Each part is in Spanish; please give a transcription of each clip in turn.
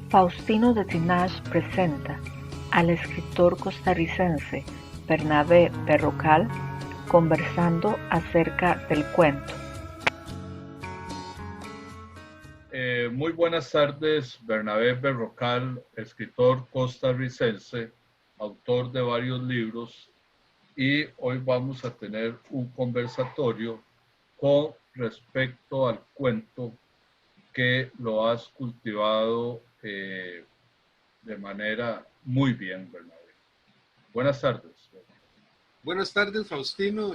Faustino de Tinage presenta al escritor costarricense Bernabé Berrocal conversando acerca del cuento. Muy buenas tardes, Bernabé Berrocal, escritor costarricense, autor de varios libros, y hoy vamos a tener un conversatorio con respecto al cuento que lo has cultivado de manera muy bien, Bernabé. Buenas tardes. Buenas tardes, Faustino,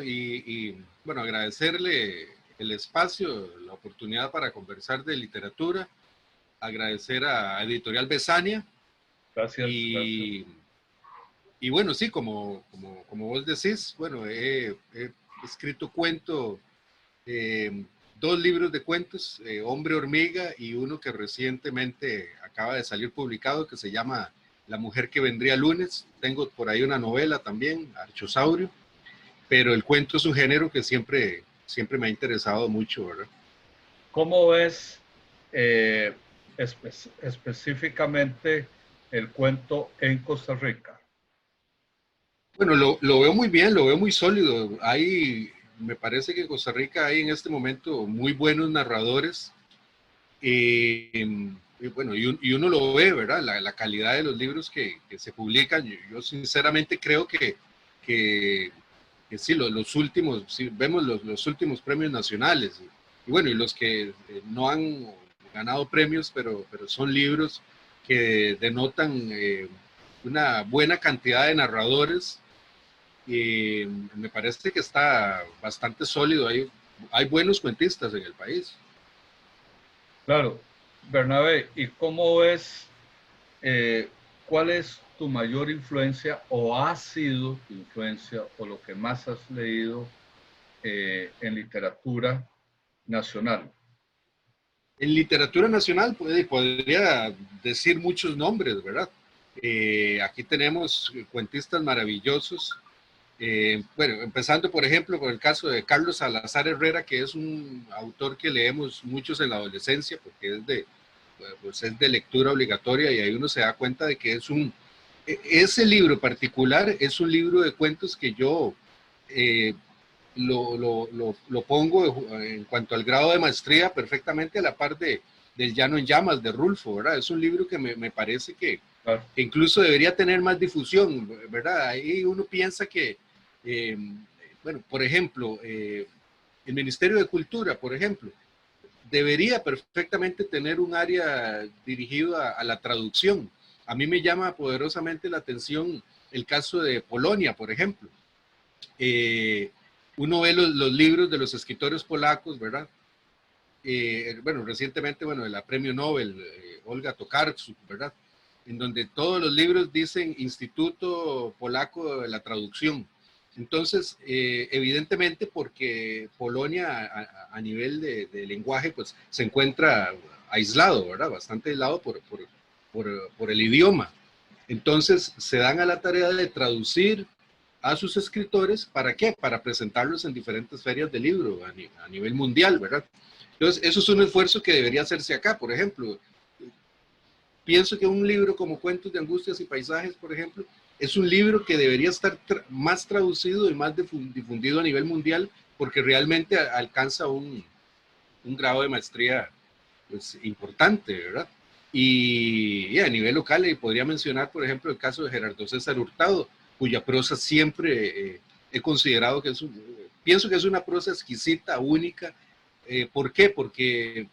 bueno, agradecerle el espacio, la oportunidad para conversar de literatura, agradecer a Editorial Besania. Gracias. Y bueno, sí, como vos decís, bueno, he escrito cuento, 2 libros de cuentos, Hombre Hormiga, y uno que recientemente acaba de salir publicado que se llama La mujer que vendría lunes. Tengo por ahí una novela también, Archosaurio, pero el cuento es un género que siempre me ha interesado mucho, ¿verdad? ¿Cómo ves específicamente el cuento en Costa Rica? Bueno, lo veo muy bien, lo veo muy sólido. Me parece que en Costa Rica hay en este momento muy buenos narradores. Y bueno, y uno lo ve, ¿verdad? La calidad de los libros que se publican. Yo sinceramente creo que sí, los últimos, sí, vemos los últimos premios nacionales. Y bueno, y los que no han ganado premios, pero son libros que denotan una buena cantidad de narradores. Y me parece que está bastante sólido. Hay buenos cuentistas en el país. Claro, Bernabé, ¿y cómo ves cuál es tu mayor influencia o ha sido tu influencia o lo que más has leído en literatura nacional? En literatura nacional podría decir muchos nombres, ¿verdad? Aquí tenemos cuentistas maravillosos. Bueno, empezando por ejemplo por el caso de Carlos Salazar Herrera, que es un autor que leemos muchos en la adolescencia, porque pues es de lectura obligatoria, y ahí uno se da cuenta de que ese libro particular es un libro de cuentos que yo eh, lo pongo en cuanto al grado de maestría perfectamente a la par del Llano en Llamas de Rulfo, ¿verdad? Es un libro que me parece Claro. que incluso debería tener más difusión, ¿verdad? Ahí uno piensa que, eh, bueno, por ejemplo, el Ministerio de Cultura, por ejemplo, debería perfectamente tener un área dirigido a la traducción. A mí me llama poderosamente la atención el caso de Polonia, por ejemplo. Uno ve los libros de los escritores polacos, ¿verdad? Bueno, recientemente, bueno, de la premio Nobel, Olga Tokarczuk, ¿verdad? En donde todos los libros dicen Instituto Polaco de la Traducción. Entonces, evidentemente, porque Polonia a nivel de lenguaje, pues se encuentra aislado, ¿verdad? Bastante aislado por el idioma. Entonces, se dan a la tarea de traducir a sus escritores, ¿para qué? Para presentarlos en diferentes ferias de libro a nivel mundial, ¿verdad? Entonces, eso es un esfuerzo que debería hacerse acá, por ejemplo. Pienso que un libro como Cuentos de Angustias y Paisajes, por ejemplo, es un libro que debería estar más traducido y más difundido a nivel mundial, porque realmente alcanza un grado de maestría pues, importante, ¿verdad? Y a nivel local podría mencionar, por ejemplo, el caso de Gerardo César Hurtado, cuya prosa siempre he considerado que pienso que es una prosa exquisita, única. ¿Por qué? Porque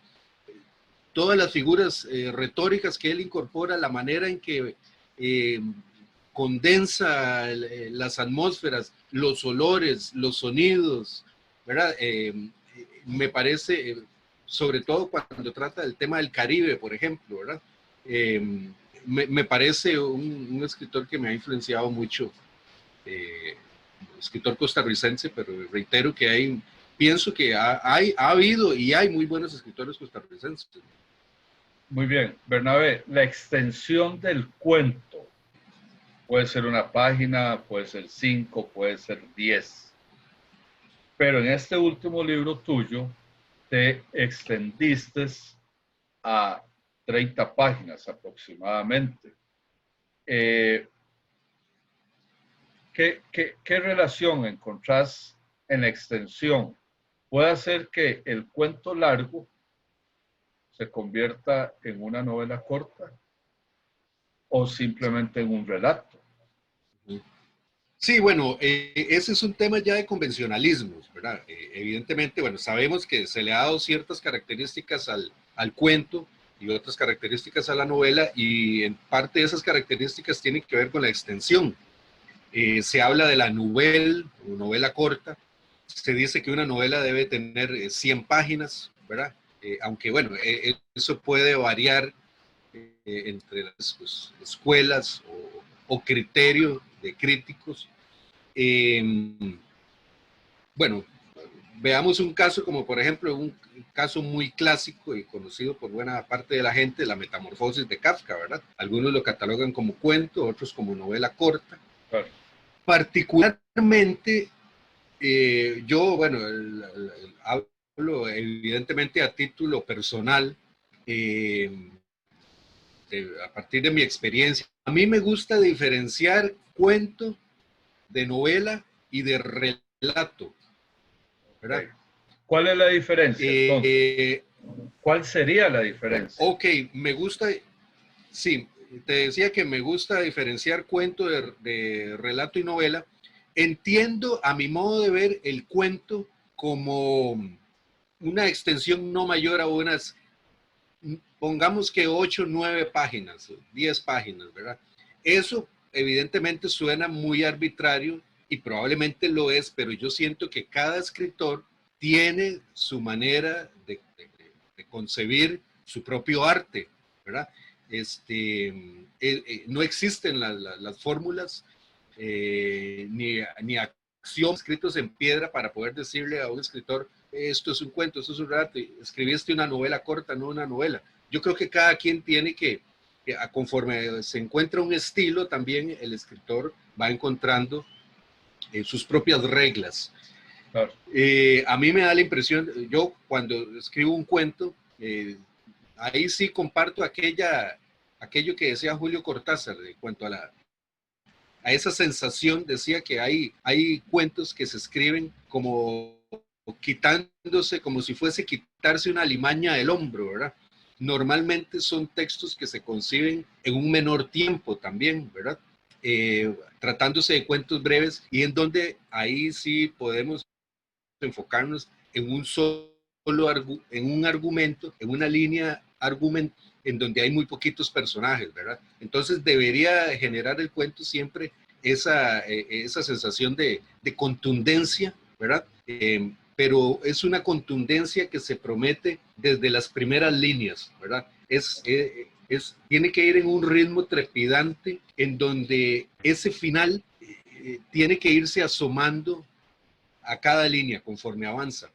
todas las figuras retóricas que él incorpora, la manera en que eh, condensa las atmósferas, los olores, los sonidos, ¿verdad? Me parece, sobre todo cuando trata del tema del Caribe, por ejemplo, ¿verdad? Me parece un escritor que me ha influenciado mucho, escritor costarricense, pero reitero que pienso que ha habido y hay muy buenos escritores costarricenses. Muy bien, Bernabé, la extensión del cuento puede ser una página, puede ser 5, puede ser 10. Pero en este último libro tuyo te extendiste a 30 páginas aproximadamente. ¿Qué relación encontrás en la extensión? ¿Puede hacer que el cuento largo se convierta en una novela corta o simplemente en un relato? Sí, bueno, ese es un tema ya de convencionalismos, ¿verdad? Evidentemente, bueno, sabemos que se le ha dado ciertas características al cuento y otras características a la novela, y en parte de esas características tienen que ver con la extensión. Se habla de la nouvelle o novela corta. Se dice que una novela debe tener 100 páginas, ¿verdad? Aunque bueno, eso puede variar entre las pues, escuelas o criterio de críticos. Bueno, veamos un caso como por ejemplo un caso muy clásico y conocido por buena parte de la gente, la Metamorfosis de Kafka, ¿verdad? Algunos lo catalogan como cuento, otros como novela corta. Claro. Particularmente, yo, bueno, hablo evidentemente a título personal, a partir de mi experiencia. A mí me gusta diferenciar cuento de novela y de relato, ¿verdad? Okay. ¿Cuál es la diferencia entonces? ¿Cuál sería la diferencia? Ok, me gusta, sí, te decía que me gusta diferenciar cuento de relato y novela. Entiendo a mi modo de ver el cuento como una extensión no mayor a unas, pongamos que 8, 9 páginas, 10 páginas, ¿verdad? Eso evidentemente suena muy arbitrario y probablemente lo es, pero yo siento que cada escritor tiene su manera de concebir su propio arte, ¿verdad? No existen las fórmulas ni acciones escritos en piedra para poder decirle a un escritor, esto es un cuento, esto es un relato, escribiste una novela corta, no una novela. Yo creo que cada quien tiene que conforme se encuentra un estilo, también el escritor va encontrando sus propias reglas. Claro. A mí me da la impresión, yo cuando escribo un cuento, ahí sí comparto aquello que decía Julio Cortázar en cuanto a esa sensación. Decía que hay cuentos que se escriben como quitándose, como si fuese quitarse una limaña del hombro, ¿verdad? Normalmente son textos que se conciben en un menor tiempo también, ¿verdad? Tratándose de cuentos breves, y en donde ahí sí podemos enfocarnos en en un argumento, en una línea argumental, en donde hay muy poquitos personajes, ¿verdad? Entonces debería generar el cuento siempre esa sensación de contundencia, ¿verdad? Pero es una contundencia que se promete desde las primeras líneas, ¿verdad? Tiene que ir en un ritmo trepidante en donde ese final tiene que irse asomando a cada línea conforme avanza.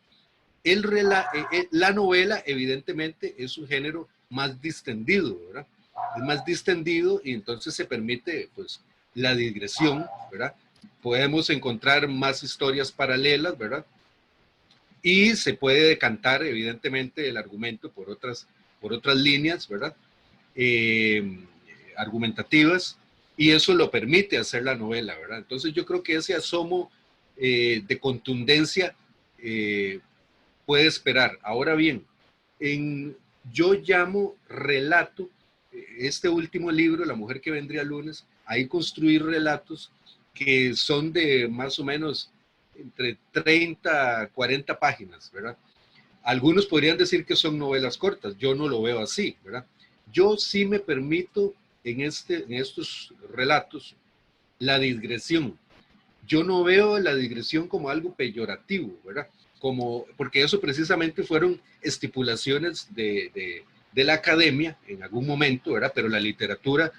La novela evidentemente es un género más distendido, ¿verdad? Es más distendido y entonces se permite pues la digresión, ¿verdad? Podemos encontrar más historias paralelas, ¿verdad? Y se puede decantar evidentemente el argumento por otras líneas, ¿verdad? Argumentativas, y eso lo permite hacer la novela, ¿verdad? Entonces yo creo que ese asomo de contundencia puede esperar. Ahora bien, yo llamo relato, este último libro, La mujer que vendría el lunes, ahí construir relatos que son de más o menos entre 30 a 40 páginas, ¿verdad? Algunos podrían decir que son novelas cortas, yo no lo veo así, ¿verdad? Yo sí me permito en estos relatos la digresión. Yo no veo la digresión como algo peyorativo, ¿verdad? Porque eso precisamente fueron estipulaciones de la academia en algún momento, ¿verdad? Pero la literatura,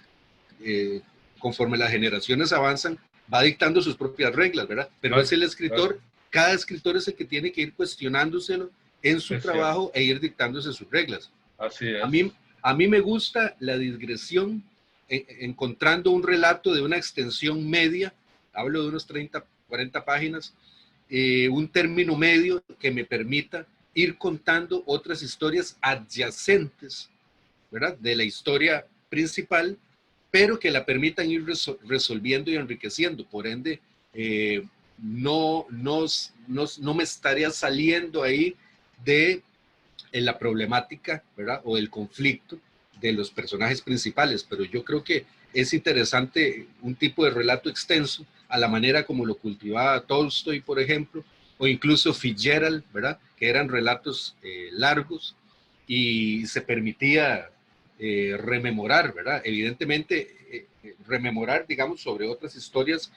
conforme las generaciones avanzan, va dictando sus propias reglas, ¿verdad? Pero es el escritor, cada escritor es el que tiene que ir cuestionándoselo en su trabajo e ir dictándose sus reglas. Así es. A mí me gusta la digresión, encontrando un relato de una extensión media, hablo de unos 30, 40 páginas, un término medio que me permita ir contando otras historias adyacentes, ¿verdad?, de la historia principal, pero que la permitan ir resolviendo y enriqueciendo. Por ende, no me estaría saliendo ahí de la problemática, ¿verdad?, o el conflicto de los personajes principales, pero yo creo que es interesante un tipo de relato extenso, a la manera como lo cultivaba Tolstoy, por ejemplo, o incluso Fitzgerald, ¿verdad?, que eran relatos largos y se permitía rememorar, ¿verdad? Evidentemente, rememorar, digamos, sobre otras historias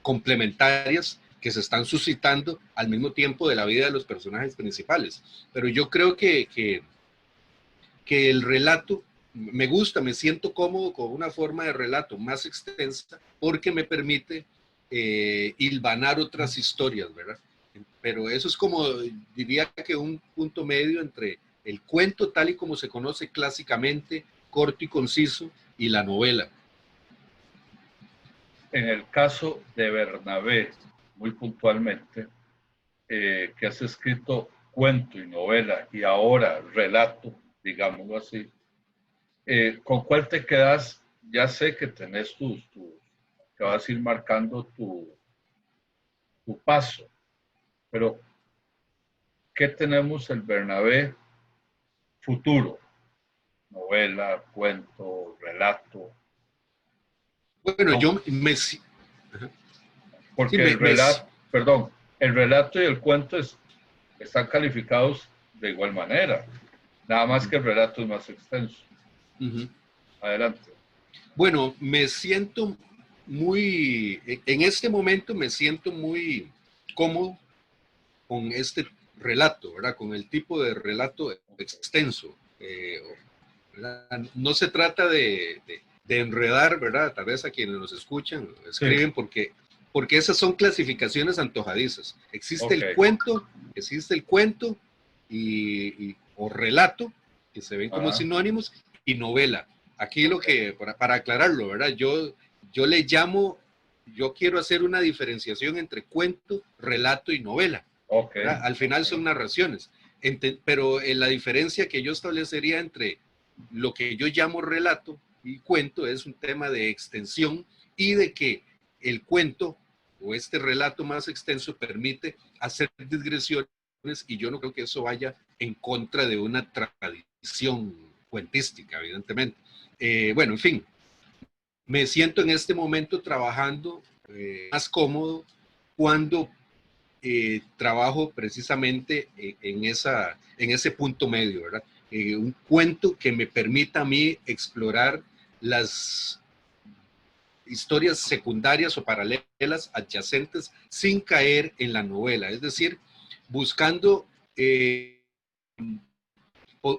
complementarias que se están suscitando al mismo tiempo de la vida de los personajes principales. Pero yo creo que el relato me gusta, me siento cómodo con una forma de relato más extensa porque me permite hilvanar otras historias, ¿verdad? Pero eso es como, diría que un punto medio entre el cuento tal y como se conoce clásicamente, corto y conciso, y la novela. En el caso de Bernabé, muy puntualmente, que has escrito cuento y novela y ahora relato, digámoslo así, ¿con cuál te quedas? Ya sé que tenés que vas a ir marcando tu paso, pero ¿qué tenemos el Bernabé futuro? Novela, cuento, relato. Bueno, Con, yo me... Sí, porque el relato, perdón, el relato y el cuento están calificados de igual manera, nada más que el relato es más extenso. Adelante. Bueno, me siento en este momento me siento muy cómodo con este relato, ¿verdad? Con el tipo de relato extenso. No se trata de enredar, ¿verdad? Tal vez a quienes nos escuchan, escriben, sí, porque esas son clasificaciones antojadizas. Existe el cuento o relato, que se ven como sinónimos, y novela. Aquí lo que, para aclararlo, ¿verdad? Yo le llamo, yo quiero hacer una diferenciación entre cuento, relato y novela. Al final son narraciones, pero la diferencia que yo establecería entre lo que yo llamo relato y cuento es un tema de extensión y de que el cuento o este relato más extenso permite hacer digresiones, y yo no creo que eso vaya en contra de una tradición cuentística, evidentemente. Bueno, en fin, me siento en este momento trabajando más cómodo cuando trabajo precisamente en ese punto medio, ¿verdad? Un cuento que me permita a mí explorar las historias secundarias o paralelas adyacentes sin caer en la novela, es decir, buscando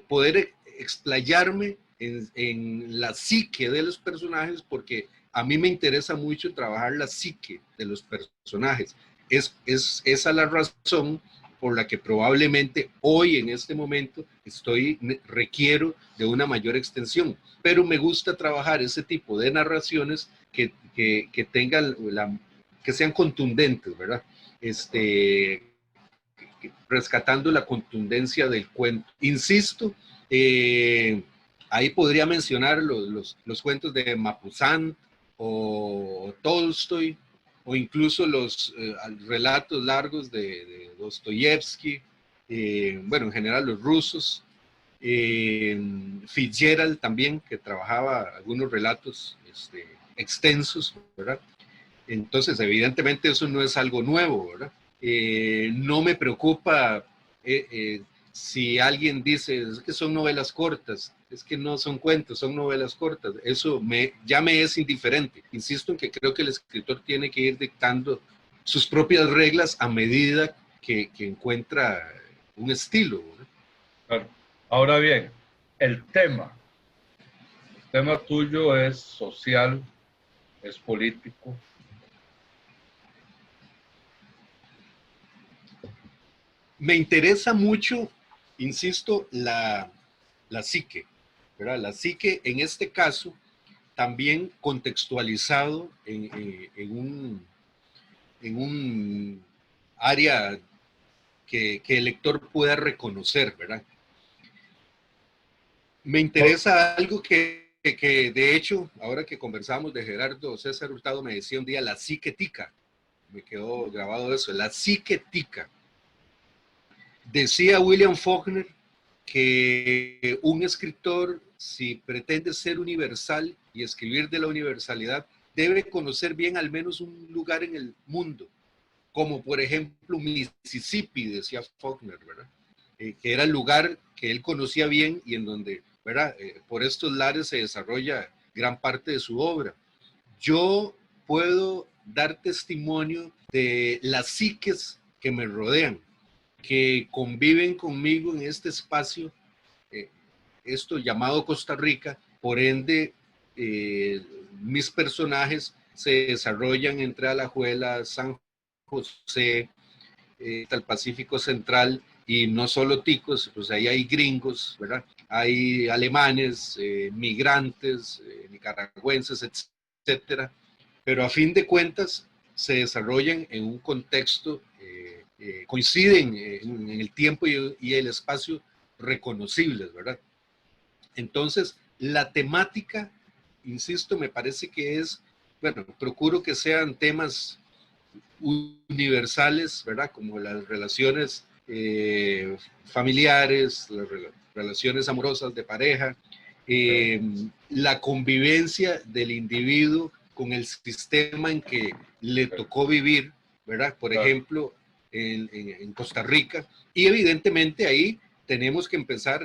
poder explayarme en la psique de los personajes, porque a mí me interesa mucho trabajar la psique de los personajes. Es esa la razón por la que probablemente hoy, en este momento, requiero de una mayor extensión, pero me gusta trabajar ese tipo de narraciones que tengan que sean contundentes, ¿verdad? Rescatando la contundencia del cuento. Insisto, ahí podría mencionar los cuentos de Maupassant o Tolstoy, o incluso los relatos largos de Dostoyevsky, bueno, en general los rusos, Fitzgerald también, que trabajaba algunos relatos extensos, ¿verdad? Entonces, evidentemente eso no es algo nuevo, ¿verdad? No me preocupa si alguien dice es que son novelas cortas, es que no son cuentos, son novelas cortas. Eso ya me es indiferente. Insisto en que creo que el escritor tiene que ir dictando sus propias reglas a medida que encuentra un estilo, ¿verdad? Claro. Ahora bien, el tema tuyo es social, es político. Me interesa mucho, insisto, la psique, ¿verdad? La psique en este caso también contextualizado en un área que el lector pueda reconocer, ¿verdad? Me interesa algo que de hecho, ahora que conversamos de Gerardo César Hurtado, me decía un día la psique tica. Me quedó grabado eso, la psique tica. Decía William Faulkner que un escritor, si pretende ser universal y escribir de la universalidad, debe conocer bien al menos un lugar en el mundo, como por ejemplo Mississippi, decía Faulkner, ¿verdad? Que era el lugar que él conocía bien y en donde, ¿verdad? Por estos lares se desarrolla gran parte de su obra. Yo puedo dar testimonio de las psiques que me rodean, que conviven conmigo en este espacio, eh, esto llamado Costa Rica. Por ende, mis personajes se desarrollan entre Alajuela, San José, el Pacífico Central, y no solo ticos, pues ahí hay gringos, ¿verdad? Hay alemanes, migrantes, nicaragüenses, etcétera. Pero a fin de cuentas se desarrollan en un contexto, coinciden en el tiempo y el espacio reconocibles, ¿verdad? Entonces, la temática, insisto, me parece que es, bueno, procuro que sean temas universales, ¿verdad? Como las relaciones familiares, las relaciones amorosas de pareja, la convivencia del individuo con el sistema en que le tocó vivir, ¿verdad? Por ejemplo, en Costa Rica. Y evidentemente ahí tenemos que empezar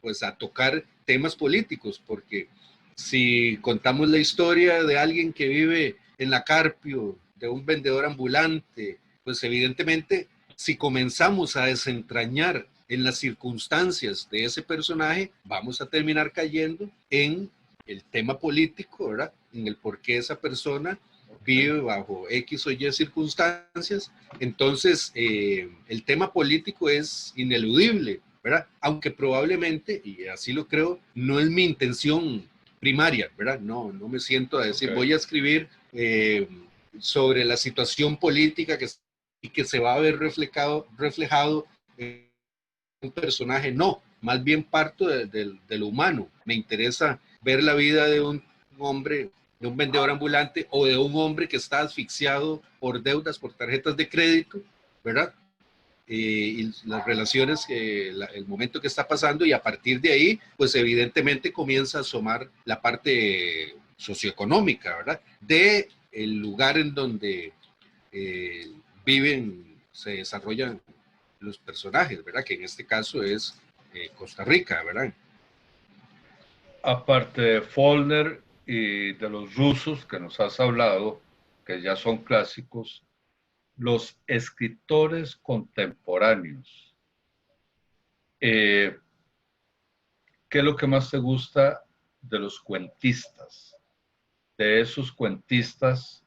pues a tocar temas políticos, porque si contamos la historia de alguien que vive en la Carpio, de un vendedor ambulante, pues evidentemente si comenzamos a desentrañar en las circunstancias de ese personaje, vamos a terminar cayendo en el tema político, ¿verdad? En el por qué esa persona vive bajo X o Y circunstancias. Entonces, el tema político es ineludible, ¿verdad? Aunque probablemente, y así lo creo, no es mi intención primaria, ¿verdad? No me siento a decir, voy a escribir sobre la situación política y que se va a ver reflejado en un personaje. No, más bien parto de lo humano. Me interesa ver la vida de un hombre, de un vendedor ambulante o de un hombre que está asfixiado por deudas, por tarjetas de crédito, ¿verdad? Y las relaciones, el momento que está pasando, y a partir de ahí, pues evidentemente comienza a asomar la parte socioeconómica, ¿verdad? De el lugar en donde viven, se desarrollan los personajes, ¿verdad? Que en este caso es Costa Rica, ¿verdad? Aparte de Faulkner y de los rusos que nos has hablado, que ya son clásicos, los escritores contemporáneos, ¿qué es lo que más te gusta de los cuentistas? De esos cuentistas,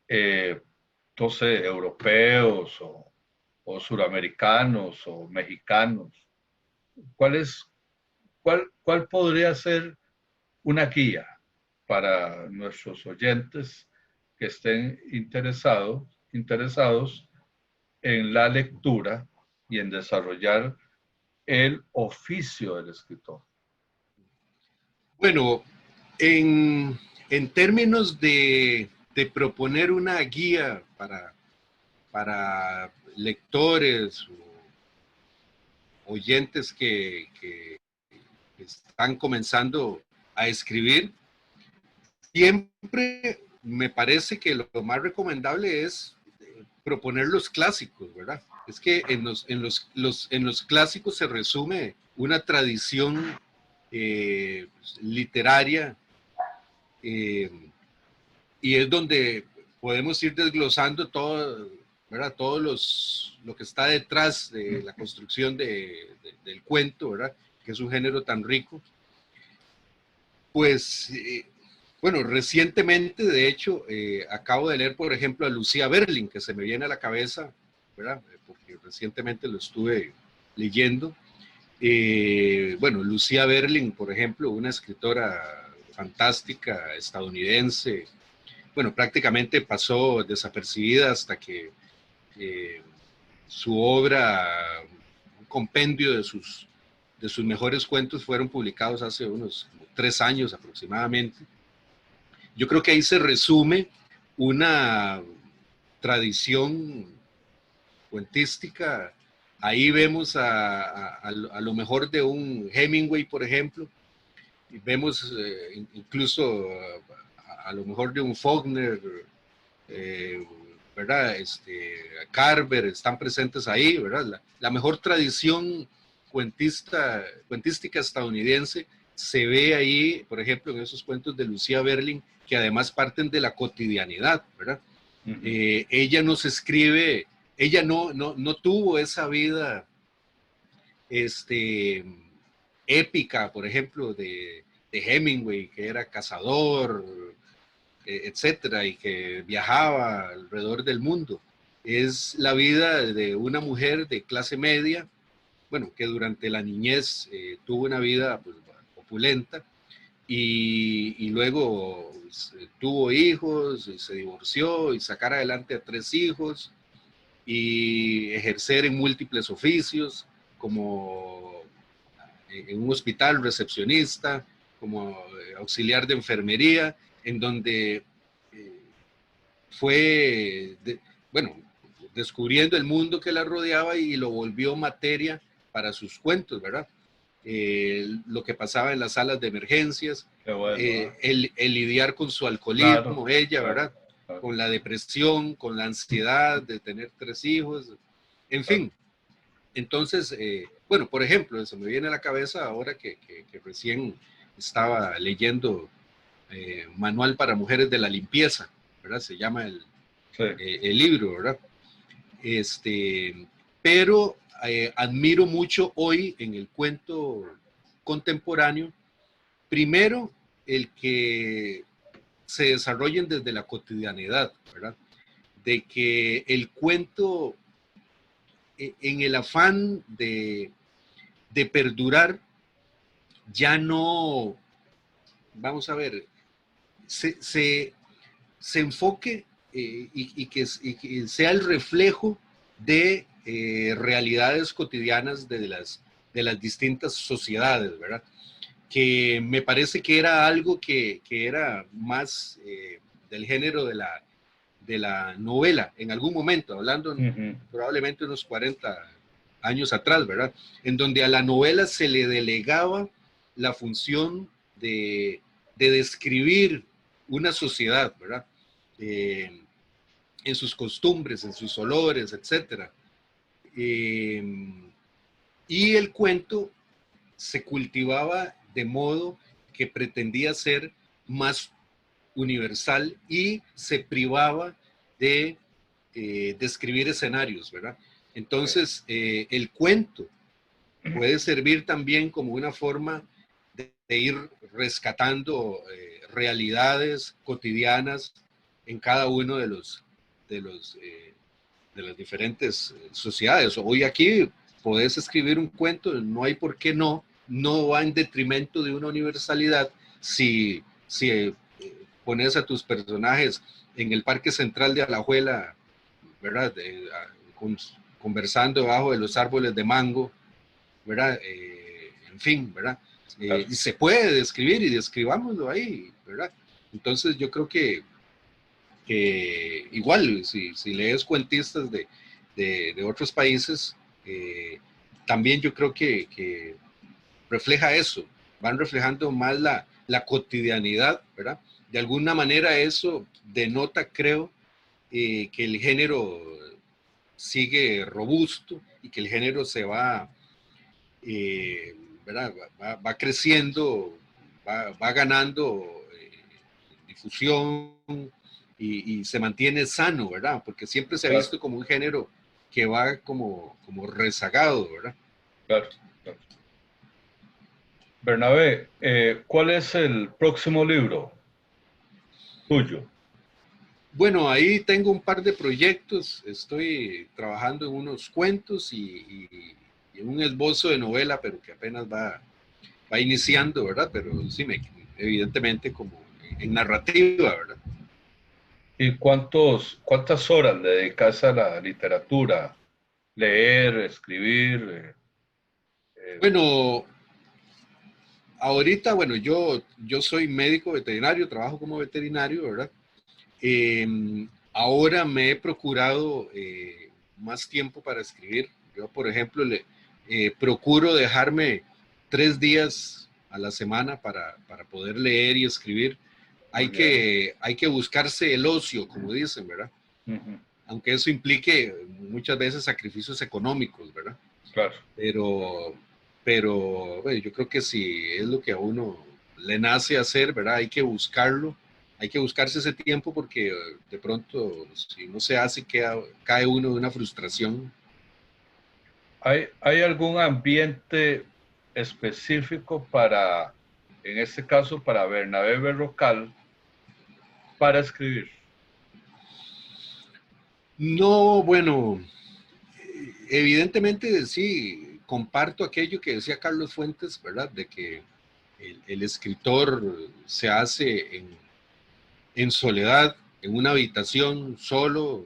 no sé, europeos o suramericanos o mexicanos. ¿Cuál podría ser una guía para nuestros oyentes que estén interesados en la lectura y en desarrollar el oficio del escritor? Bueno, en términos de proponer una guía para lectores o oyentes que están comenzando a escribir, siempre me parece que lo más recomendable es proponer los clásicos, ¿verdad? Es que en los clásicos se resume una tradición literaria, y es donde podemos ir desglosando todo, ¿verdad? Lo que está detrás de la construcción del cuento, ¿verdad? Que es un género tan rico. Pues, bueno, recientemente, de hecho, acabo de leer, por ejemplo, a Lucía Berlin, que se me viene a la cabeza, ¿verdad? Porque recientemente lo estuve leyendo. Bueno, Lucía Berlin, por ejemplo, una escritora fantástica estadounidense, bueno, prácticamente pasó desapercibida hasta que su obra, un compendio de sus de sus mejores cuentos fueron publicados hace unos 3 años aproximadamente. Yo creo que ahí se resume una tradición cuentística. Ahí vemos a lo mejor de un Hemingway, por ejemplo, y vemos incluso a lo mejor de un Faulkner, ¿verdad? Carver, están presentes ahí, ¿verdad? La mejor tradición cuentística estadounidense se ve ahí, por ejemplo, en esos cuentos de Lucía Berlin, que además parten de la cotidianidad, ¿verdad? Ella nos escribe, ella no tuvo esa vida épica, por ejemplo, de Hemingway, que era cazador, etcétera, y que viajaba alrededor del mundo. Es la vida de una mujer de clase media, bueno, que durante la niñez tuvo una vida pues, opulenta, y luego pues, tuvo hijos, se divorció y sacar adelante a 3 hijos y ejercer en múltiples oficios, como en un hospital recepcionista, como auxiliar de enfermería, en donde fue, bueno, descubriendo el mundo que la rodeaba y lo volvió materia para sus cuentos, ¿verdad? Lo que pasaba en las salas de emergencias, bueno, el lidiar con su alcoholismo, claro, ella, claro, ¿verdad? claro. Con la depresión, con la ansiedad de tener 3 hijos, en fin. Entonces, bueno, por ejemplo, se me viene a la cabeza ahora que recién estaba leyendo Manual para Mujeres de la Limpieza, ¿verdad? Se llama el libro, ¿verdad? Pero admiro mucho hoy en el cuento contemporáneo, primero, el que se desarrollen desde la cotidianidad, ¿verdad? De que el cuento, en el afán de perdurar, ya no, vamos a ver, se enfoque y que sea el reflejo de realidades cotidianas de las distintas sociedades, ¿verdad? Que me parece que era algo que era más del género de la novela, en algún momento, hablando probablemente unos 40 años atrás, ¿verdad? En donde a la novela se le delegaba la función de describir una sociedad, ¿verdad? En sus costumbres, en sus olores, etc. Y el cuento se cultivaba de modo que pretendía ser más universal y se privaba de describir escenarios, ¿verdad? Entonces, el cuento puede servir también como una forma de ir rescatando realidades cotidianas en cada uno de las diferentes sociedades. Hoy aquí podés escribir un cuento, no hay por qué no va en detrimento de una universalidad si pones a tus personajes en el Parque Central de Alajuela, ¿verdad? Conversando debajo de los árboles de mango, ¿verdad? En fin, ¿verdad? Y se puede describir y describámoslo ahí, ¿verdad? Entonces yo creo que igual, si lees cuentistas de otros países, también yo creo que refleja eso, van reflejando más la cotidianidad, ¿verdad? De alguna manera eso denota, creo, que el género sigue robusto y que el género se va, ¿verdad? Va creciendo, va ganando difusión y se mantiene sano, ¿verdad? Porque siempre se ha visto como un género que va como rezagado, ¿verdad? Claro, claro. Bernabé, ¿cuál es el próximo libro tuyo? Bueno, ahí tengo un par de proyectos, estoy trabajando en unos cuentos y en un esbozo de novela, pero que apenas va iniciando, ¿verdad? Pero sí, evidentemente como en narrativa, ¿verdad? ¿Y cuántas horas le dedicas a la literatura? Leer, escribir, Bueno, ahorita, bueno, yo soy médico veterinario, trabajo como veterinario, ¿verdad? Ahora me he procurado más tiempo para escribir. Yo, por ejemplo, procuro dejarme 3 días a la semana para poder leer y escribir. Hay que buscarse el ocio, como dicen, ¿verdad? Ujú. Aunque eso implique muchas veces sacrificios económicos, ¿verdad? Claro. Pero, pero bueno, yo creo que si es lo que a uno le nace hacer, ¿verdad? Hay que buscarlo, hay que buscarse ese tiempo porque de pronto si no se hace cae uno de una frustración. ¿Hay algún ambiente específico para, en este caso, para Bernabé Berrocal, para escribir? No, bueno, evidentemente sí, comparto aquello que decía Carlos Fuentes, ¿verdad? De que el escritor se hace en soledad, en una habitación, solo,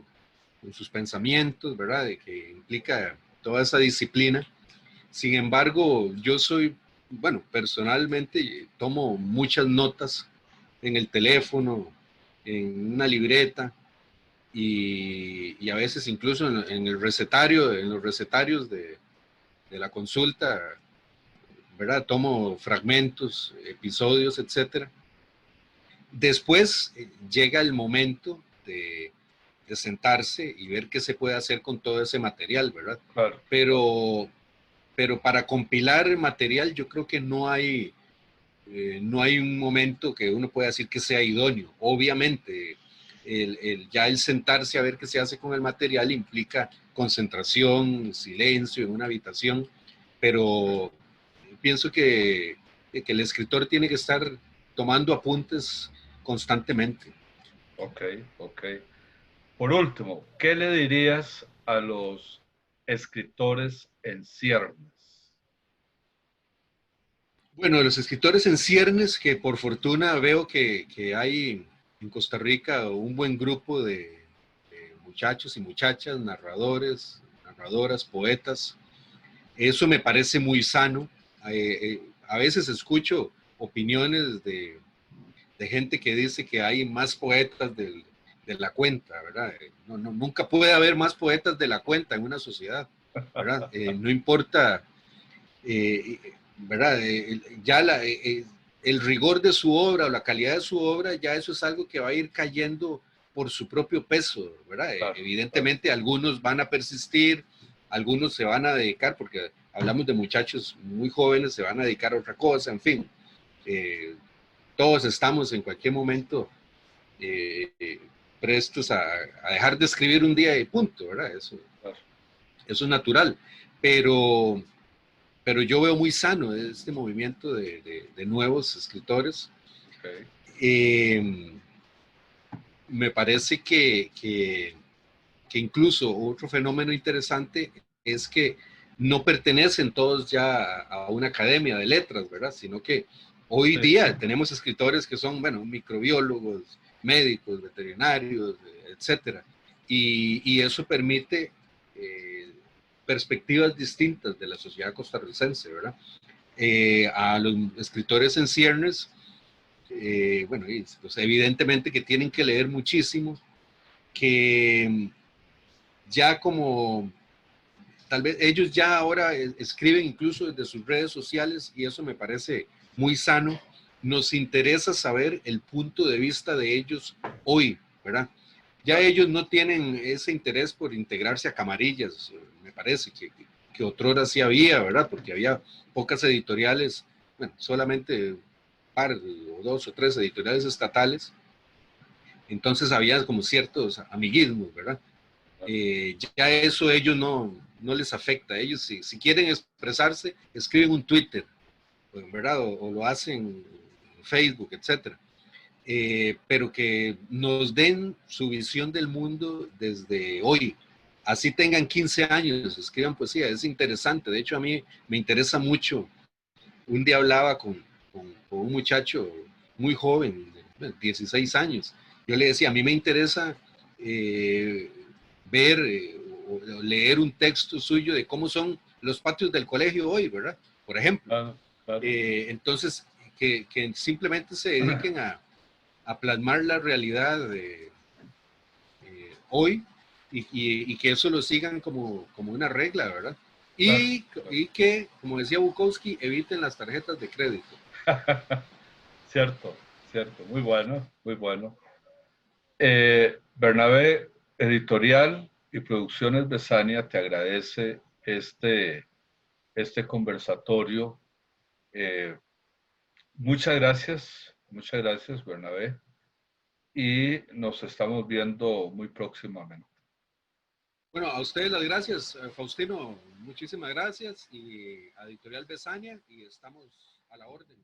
con sus pensamientos, ¿verdad? De que implica toda esa disciplina. Sin embargo, yo soy, bueno, personalmente tomo muchas notas en el teléfono, en una libreta y a veces incluso en el recetario, en los recetarios de la consulta, ¿verdad? Tomo fragmentos, episodios, etcétera. Después llega el momento de sentarse y ver qué se puede hacer con todo ese material, ¿verdad? Claro. Pero, pero para compilar el material yo creo que no hay un momento que uno pueda decir que sea idóneo. Obviamente, ya el sentarse a ver qué se hace con el material implica concentración, silencio en una habitación, pero pienso que el escritor tiene que estar tomando apuntes constantemente. Ok, ok. Por último, ¿qué le dirías a los escritores en ciernes? Bueno, los escritores en ciernes, que por fortuna veo que hay en Costa Rica un buen grupo de muchachos y muchachas, narradores, narradoras, poetas. Eso me parece muy sano. A veces escucho opiniones de gente que dice que hay más poetas de la cuenta, ¿verdad? Nunca puede haber más poetas de la cuenta en una sociedad, ¿verdad? No importa, eh, ¿verdad? Ya el rigor de su obra o la calidad de su obra, ya eso es algo que va a ir cayendo por su propio peso, ¿verdad? Claro, Evidentemente algunos van a persistir, algunos se van a dedicar, porque hablamos de muchachos muy jóvenes, se van a dedicar a otra cosa, en fin. Todos estamos en cualquier momento eh, prestos a dejar de escribir un día y punto, ¿verdad? claro. Eso es natural, pero, pero yo veo muy sano este movimiento de nuevos escritores. Okay. Eh, Me parece que incluso otro fenómeno interesante es que no pertenecen todos ya a una academia de letras, ¿verdad? Sino que hoy Sí, día tenemos escritores que son, bueno, microbiólogos, médicos, veterinarios, etcétera. Y eso permite perspectivas distintas de la sociedad costarricense, ¿verdad? A los escritores en ciernes, bueno, pues evidentemente que tienen que leer muchísimo, que ya como tal vez ellos ya ahora escriben incluso desde sus redes sociales y eso me parece muy sano. Nos interesa saber el punto de vista de ellos hoy, ¿verdad? Ya claro. ellos no tienen ese interés por integrarse a camarillas, me parece que otrora sí había, ¿verdad? Porque había pocas editoriales, bueno, solamente un par o dos o tres editoriales estatales, entonces había como ciertos amiguismos, ¿verdad? Ya eso a ellos no les afecta. Ellos si quieren expresarse, escriben un Twitter, ¿verdad? O lo hacen en Facebook, etcétera. Pero que nos den su visión del mundo desde hoy. Así tengan 15 años, escriban poesía, es interesante. De hecho, a mí me interesa mucho. Un día hablaba con un muchacho muy joven, de 16 años. Yo le decía, a mí me interesa ver o leer un texto suyo de cómo son los patios del colegio hoy, ¿verdad? Por ejemplo. Claro, claro. Entonces, que simplemente se dediquen a plasmar la realidad de hoy y que eso lo sigan como una regla, ¿verdad? Y, Claro. y que, como decía Bukowski, eviten las tarjetas de crédito. Cierto, cierto, muy bueno, muy bueno. Bernabé, Editorial y Producciones Besania te agradece este conversatorio. Muchas gracias, Bernabé, y nos estamos viendo muy próximamente. Bueno, a ustedes las gracias, Faustino, muchísimas gracias, y a Editorial Besania, y estamos a la orden.